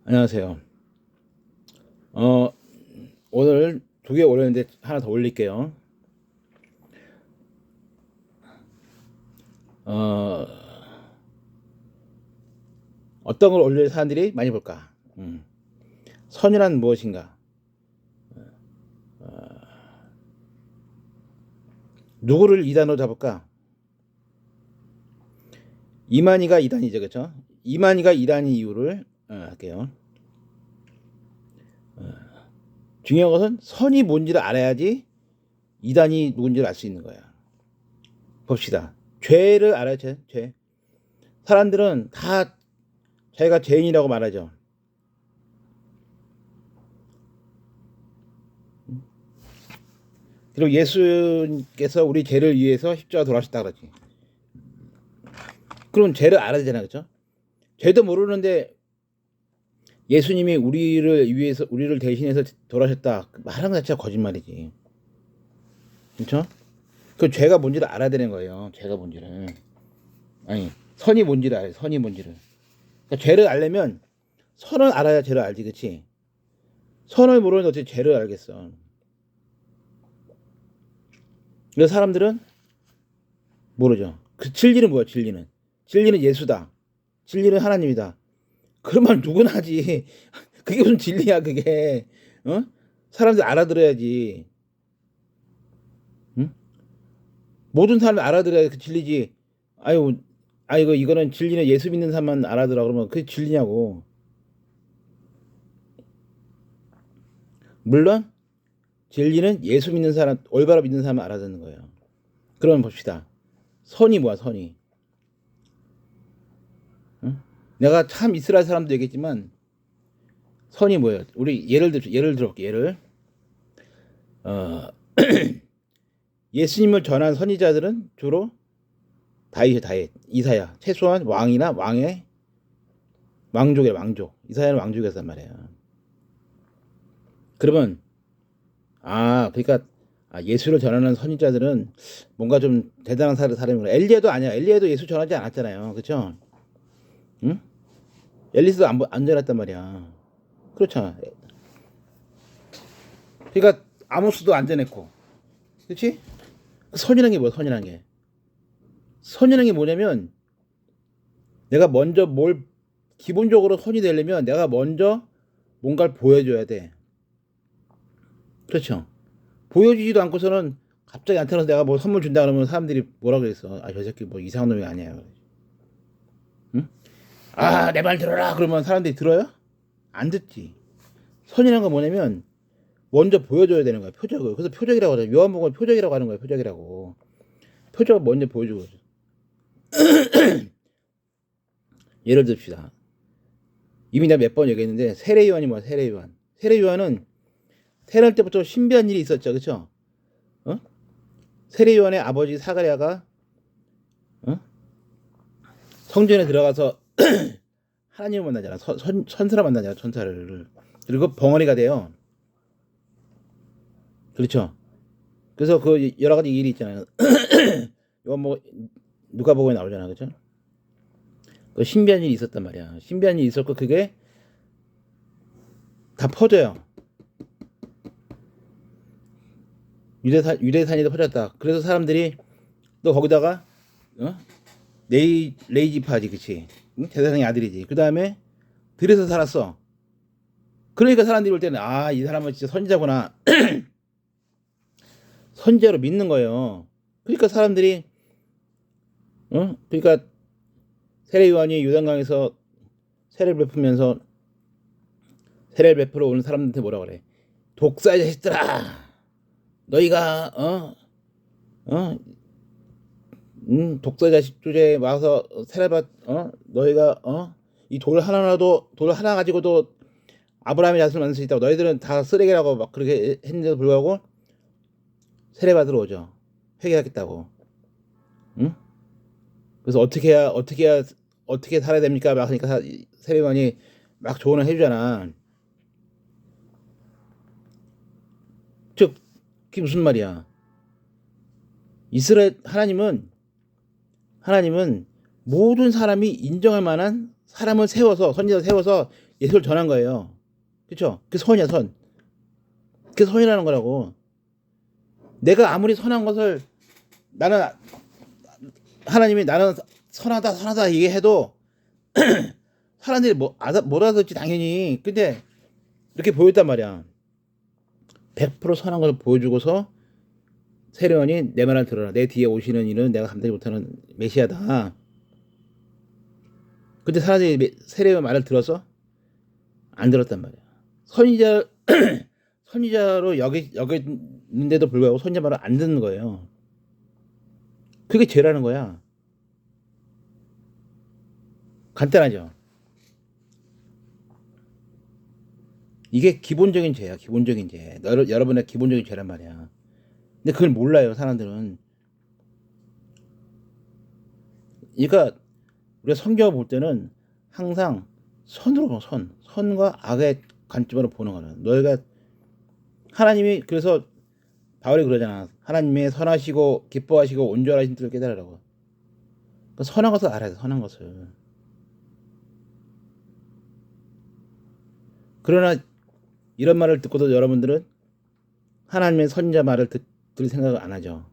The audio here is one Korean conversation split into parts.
안녕하세요. 어, 오늘 2개 올렸는데 하나 더 올릴게요. 어, 어떤 걸 올릴 사람들이 많이 볼까? 선이란 무엇인가? 누구를 2단으로 잡을까? 이만희가 2단이죠, 그렇죠? 이만희가 2단인 이유를 할게요. 중요한 것은 선이 뭔지를 알아야지 2단이 누군지를 알 수 있는 거야. 봅시다. 죄를 알아야 죄. 사람들은 다 자기가 죄인이라고 말하죠. 그리고 예수님께서 우리 죄를 위해서 십자가 돌아가셨다 그러지. 그럼 죄를 알아야 되잖아, 그렇죠? 죄도 모르는데 예수님이 우리를 대신해서 돌아가셨다 말하는 것 자체가 거짓말이지, 그렇죠? 그 죄가 뭔지를 알아야 되는 거예요. 죄가 뭔지를. 아니, 선이 뭔지를 알아요. 선이 뭔지를. 그러니까 죄를 알려면 선을 알아야 죄를 알지, 그렇지? 선을 모르는데 어떻게 죄를 알겠어? 그래서 사람들은 모르죠. 그 진리는 뭐야? 진리는 예수다. 진리는 하나님이다. 그러면 누구나 하지. 그게 무슨 진리야, 그게. 어? 사람들 알아들어야지. 응? 모든 사람이 알아들어야 그 진리지. 아유, 아이고, 이거는 진리는 예수 믿는 사람만 알아들어. 그러면 그게 진리냐고. 물론, 진리는 예수 믿는 사람, 올바로 믿는 사람 알아듣는 거예요. 그러면 봅시다. 선이 뭐야, 선이. 응? 내가 참 이스라엘 사람도 얘기했지만, 선이 뭐예요? 우리 예를 들어볼게, 예를. 어, 예수님을 전한 선지자들은 주로 다윗, 이사야, 최소한 왕이나 왕족이야, 왕족. 이사야는 왕족이었단 말이야. 그러면 그러니까 예수를 전하는 선지자들은 뭔가 좀 대단한 사람이구나. 엘리야도 아니야. 엘리야도 예수 전하지 않았잖아요, 그렇죠? 응? 엘리스도 안 전했단 말이야. 그렇잖아. 그러니까 아모스도 안 전했고, 그렇지? 선이라는 게 뭐야? 선이라는 게 뭐냐면 내가 먼저 기본적으로 선이 되려면 내가 먼저 뭔가를 보여줘야 돼. 그렇죠? 보여주지도 않고서는 갑자기 나타나서 내가 뭐 선물 준다 그러면 사람들이 뭐라 그랬어? 저 새끼 뭐 이상한 놈이 아니야. 응? 내 말 들어라. 그러면 사람들이 들어요? 안 듣지. 선이라는 건 뭐냐면 먼저 보여줘야 되는 거야. 표적을. 그래서 표적이라고 하죠. 요한복음은 표적이라고 하는 거야. 표적이라고. 표적을 먼저 보여주고. 예를 듭시다. 이미 내가 몇 번 얘기했는데 세례 요한이 뭐야? 세례 요한. 세례 요한은 태어날 때부터 신비한 일이 있었죠. 그렇죠? 어? 세례 요한의 아버지 사가랴가 성전에 들어가서 하나님을 만나잖아. 천사를 만나잖아. 천사를. 그리고 벙어리가 돼요. 그렇죠? 그래서 그 여러 가지 일이 있잖아요. 이건 뭐 누가복음에 나오잖아. 그렇죠? 그 신비한 일이 있었단 말이야. 신비한 일이 있었고 그게 다 퍼져요. 유대산에도 퍼졌다. 그래서 사람들이 또 거기다가 레이지파지, 그치? 대사장의 아들이지. 그 다음에 들에서 살았어. 그러니까 사람들이 볼 때는 이 사람은 진짜 선지자구나. 선지자로 믿는 거예요. 그러니까 사람들이 그러니까 세례 요한이 요단강에서 세례를 베풀어 오는 사람들한테 뭐라 그래? 독사의 자식들아, 너희가 독사 자식 주제에 와서 세례받 너희가 이 돌 하나 가지고도 아브라함의 자손을 만들 수 있다고. 너희들은 다 쓰레기라고 막 그렇게 했는데도 불구하고 세례받으러 오죠. 회개하겠다고. 응? 그래서 어떻게 살아야 됩니까? 막 하니까 세례관이 막 조언을 해주잖아. 즉 그게 무슨 말이야? 이스라엘 하나님은 모든 사람이 인정할 만한 사람을 세워서 선지자 세워서 예수를 전한 거예요. 그렇죠? 그 선이야 선. 그게 선이라는 거라고. 내가 아무리 선한 것을 나는 하나님이 나는 선하다 얘기해도 사람들이 못 알아듣지 당연히. 근데 이렇게 보였단 말이야. 100% 선한 걸 보여주고서 세례요한이 내 말을 들어라. 내 뒤에 오시는 이는 내가 감당하지 못하는 메시아다. 근데 사람들이 세례요한 말을 들어서 안 들었단 말이야. 선지자로 여겼는데도 불구하고 선지자 말을 안 듣는 거예요. 그게 죄라는 거야. 간단하죠. 이게 기본적인 죄야. 기본적인 죄. 여러분의 기본적인 죄란 말이야. 근데 그걸 몰라요. 사람들은. 그러니까 우리가 성경을 볼 때는 항상 선으로 봐. 선과 악의 관점으로 보는 거는. 너희가 하나님이 그래서 바울이 그러잖아. 하나님의 선하시고 기뻐하시고 온전하신 뜻을 깨달으라고. 그러니까 선한 것을 알아야 돼. 선한 것을. 그러나 이런 말을 듣고도 여러분들은 하나님의 선지자 말을 들을 생각을 안 하죠.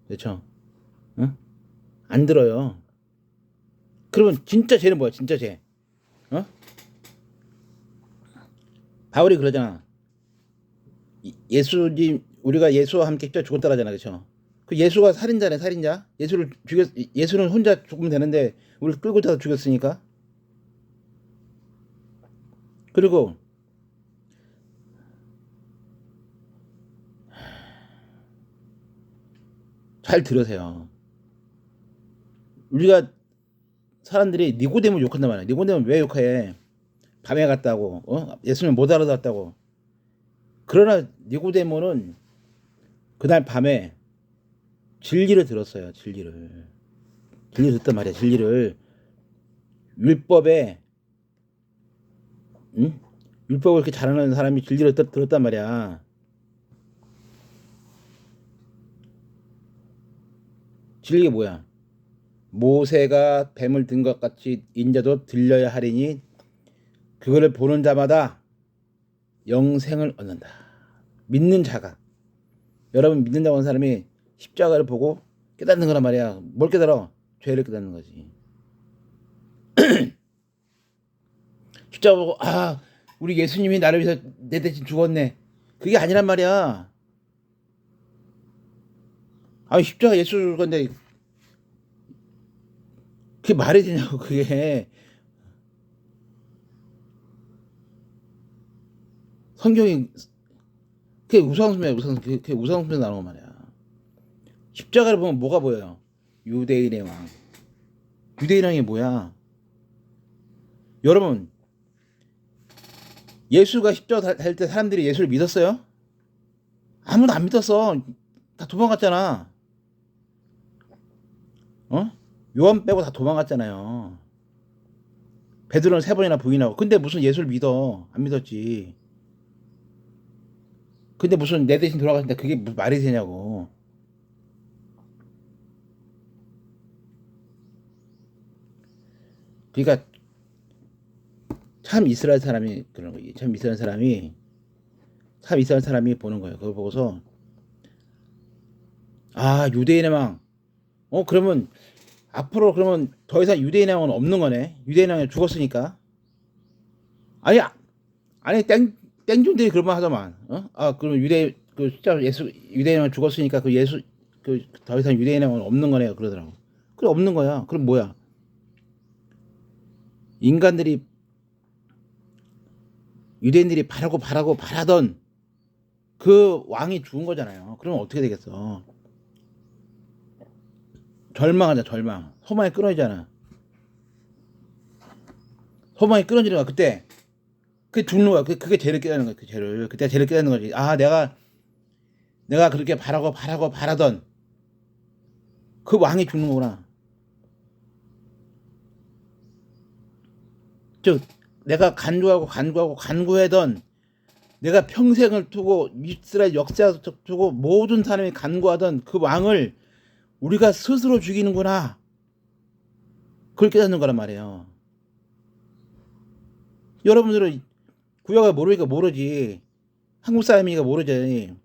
그렇죠? 응? 안 들어요. 그러면 진짜 죄는 뭐야? 진짜 죄. 어? 바울이 그러잖아. 예수님 우리가 예수와 함께 죽었다 하잖아. 그렇죠? 그 예수가 살인자네. 살인자. 예수는 혼자 죽으면 되는데 우리를 끌고 타서 죽였으니까. 그리고 잘 들으세요. 우리가 사람들이 니고데모 욕한단 말이야. 니고데모 왜 욕해? 밤에 갔다고. 예수님 못 알아듣었다고. 그러나 니고데모는 그날 밤에 진리를 들었어요. 진리를 듣단 말이야. 진리를. 율법에 율법을 이렇게 잘하는 사람이 진리를 들었단 말이야. 진리가 뭐야? 모세가 뱀을 든 것 같이 인자도 들려야 하리니 그거를 보는 자마다 영생을 얻는다. 믿는 자가. 여러분 믿는다고 하는 사람이 십자가를 보고 깨닫는 거란 말이야. 뭘 깨달아? 죄를 깨닫는 거지. 십자가 보고 우리 예수님이 나를 위해서 내 대신 죽었네. 그게 아니란 말이야. 십자가 예수 죽을 건데 그게 말이 되냐고. 그게 성경이 그게 우상숭배야. 그게 우상숭배 나오는 말이야. 십자가를 보면 뭐가 보여요? 유대인의 왕. 유대인 왕이 뭐야? 여러분 예수가 십자가 달 때 사람들이 예수를 믿었어요? 아무도 안 믿었어. 다 도망갔잖아. 요한 빼고 다 도망갔잖아요. 베드로는 3번이나 부인하고. 근데 무슨 예수를 믿어? 안 믿었지. 근데 무슨 내 대신 돌아가신다. 그게 무슨 말이 되냐고. 그러니까 참 이스라엘 사람이 그런 거지. 참 이스라엘 사람이 보는 거예요. 그걸 보고서 유대인의 왕. 그러면 앞으로 그러면 더 이상 유대인의 왕은 없는 거네. 유대인의 왕이 죽었으니까. 아니 땡준들이 그런 말 하더만. 그러면 유대인의 왕이 죽었으니까 더 이상 유대인의 왕은 없는 거네요. 그러더라고. 그래 없는 거야. 그럼 뭐야? 유대인들이 바라던 그 왕이 죽은 거잖아요. 그러면 어떻게 되겠어? 절망하자. 절망. 소망이 끊어지잖아. 소망이 끊어지는 거야. 그때 그게 죽는 거야. 그게 죄를 깨닫는 거야. 그 죄를. 그때 죄를 깨닫는 거지. 내가 그렇게 바라던 그 왕이 죽는 거구나. 즉 내가 간구하던 내가 평생을 두고 이스라엘 역사를 두고 모든 사람이 간구하던 그 왕을 우리가 스스로 죽이는구나. 그걸 깨닫는 거란 말이에요. 여러분들은 구약을 모르니까 모르지. 한국 사람이니까 모르지.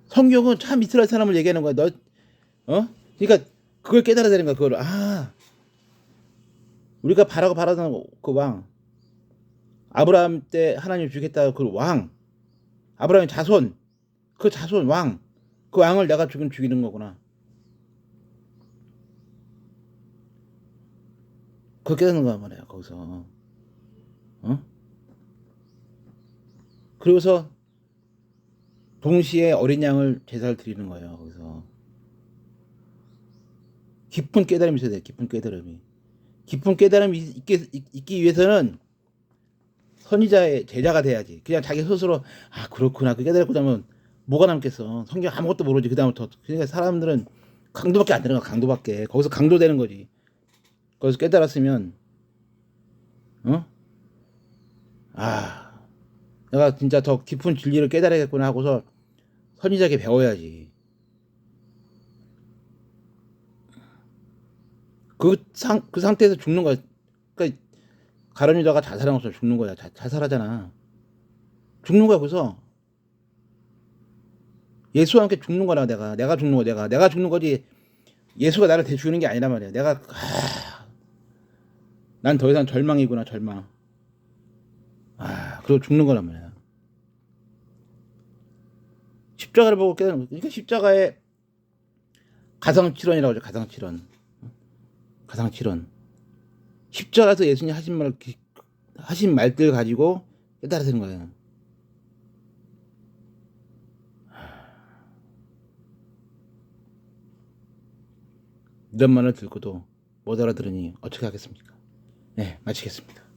성경은 참 이스라엘 사람을 얘기하는 거야. 너 그러니까 그걸 깨달아야 되는 거야. 그걸 우리가 바라던 그 왕, 아브라함 때 하나님 주겠다 그 왕, 아브라함의 자손, 그 자손 왕, 그 왕을 내가 죽이는 거구나. 그걸 깨닫는 거야 말이야 거기서. 그리고서 동시에 어린 양을 제사를 드리는 거예요. 거기서 깊은 깨달음이 있어야 돼. 깊은 깨달음이 있기 위해서는 선지자의 제자가 돼야지. 그냥 자기 스스로 그렇구나 그 깨달았고 나면 뭐가 남겠어. 성경 아무것도 모르지. 그 다음부터. 그러니까 사람들은 강도밖에 안 되는 거야. 강도밖에. 거기서 강도되는 거지. 거기서 깨달았으면 내가 진짜 더 깊은 진리를 깨달아야겠구나 하고서 선지자에게 배워야지. 그 상태에서 죽는 거야. 그러니까 가룟 유다가 자살한 것처럼 죽는 거야. 자살하잖아. 죽는 거야. 그래서 예수와 함께 죽는 거라. 내가 죽는 거야. 내가 죽는 거지. 예수가 나를 대주는 게 아니란 말이야. 난 더 이상 절망이구나. 절망. 그리고 죽는 거란 말이야. 십자가를 보고 깨달은 거야. 그러니까 십자가의 가상칠언이라고 하죠. 가상칠언. 십자가에서 예수님 하신 말들 가지고 깨달아야 되는 거예요. 이런 말을 듣고도 못 알아들으니 어떻게 하겠습니까? 네, 마치겠습니다.